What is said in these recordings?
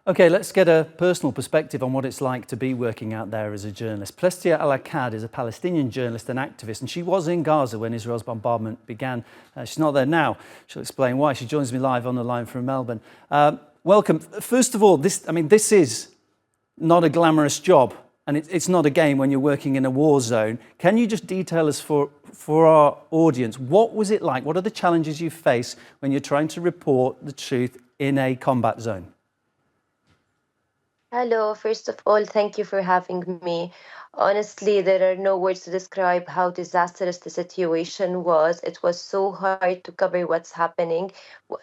Okay, let's get a personal perspective on what it's like to be working out there as a journalist. Plestia Alaqad is a Palestinian journalist and activist, and she was in Gaza when Israel's bombardment began. She's not there now. She'll explain why. She joins me live on the line from Melbourne. Welcome. First of all, this is not a glamorous job, and it's not a game when you're working in a war zone. Can you just detail us for our audience, what was it like? What are the challenges you face when you're trying to report the truth in a combat zone? Hello, first of all, thank you for having me. Honestly, there are no words to describe how disastrous the situation was. It was so hard to cover what's happening.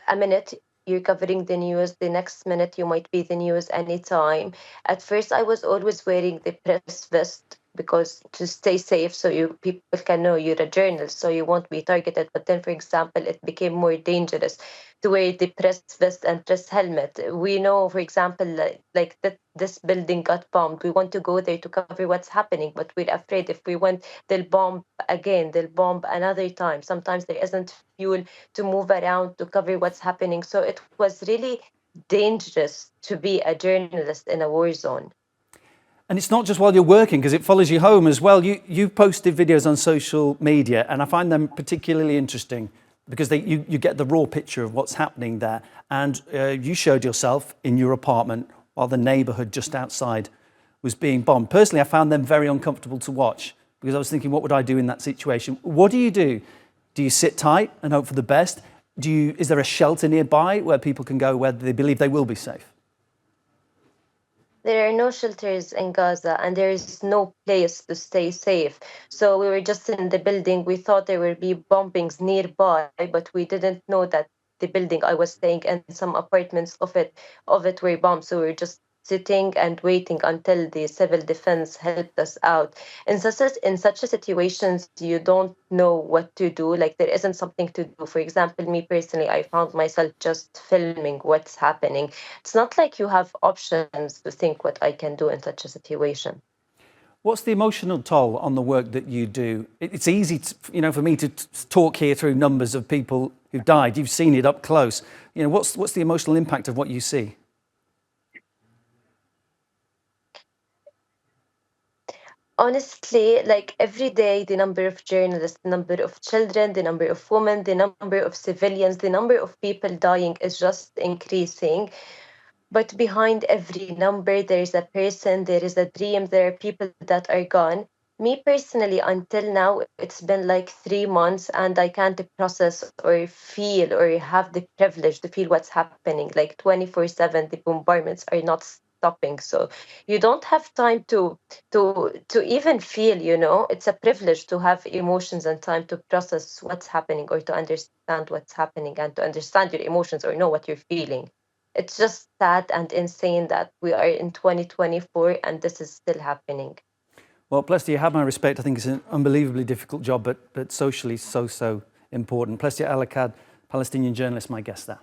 A minute you're covering the news, the next minute you might be the news anytime. At first, I was always wearing the press vest because to stay safe, so people can know you're a journalist, so you won't be targeted. But then, for example, it became more dangerous to wear the press vest and press helmet. We know, for example, like that this building got bombed. We want to go there to cover what's happening, but we're afraid if we went, they'll bomb again, they'll bomb another time. Sometimes there isn't fuel to move around to cover what's happening. So it was really dangerous to be a journalist in a war zone. And it's not just while you're working, because it follows you home as well. You posted videos on social media, and I find them particularly interesting because you get the raw picture of what's happening there. And you showed yourself in your apartment while the neighbourhood just outside was being bombed. Personally, I found them very uncomfortable to watch because I was thinking, what would I do in that situation? What do? Do you sit tight and hope for the best? Is there a shelter nearby where people can go where they believe they will be safe? There are no shelters in Gaza and there is no place to stay safe. So we were just in the building. We thought there would be bombings nearby, but we didn't know that the building I was staying in, some apartments of it were bombed. So we were just sitting and waiting until the civil defense helped us out. In such a situations, you don't know what to do. Like there isn't something to do. For example, me personally, I found myself just filming what's happening. It's not like you have options to think what I can do in such a situation. What's the emotional toll on the work that you do? It's easy, for me to talk here through numbers of people who've died. You've seen it up close. What's the emotional impact of what you see? Honestly, like every day, the number of journalists, the number of children, the number of women, the number of civilians, the number of people dying is just increasing. But behind every number, there is a person, there is a dream, there are people that are gone. Me personally, until now, it's been like 3 months and I can't process or feel or have the privilege to feel what's happening. Like 24/7, the bombardments are not stopping. So you don't have time to even feel, it's a privilege to have emotions and time to process what's happening or to understand what's happening and to understand your emotions or know what you're feeling. It's just sad and insane that we are in 2024 and this is still happening. Well, Plestia, you have my respect. I think it's an unbelievably difficult job, but socially so important. Plestia Alaqad, Palestinian journalist, my guest there.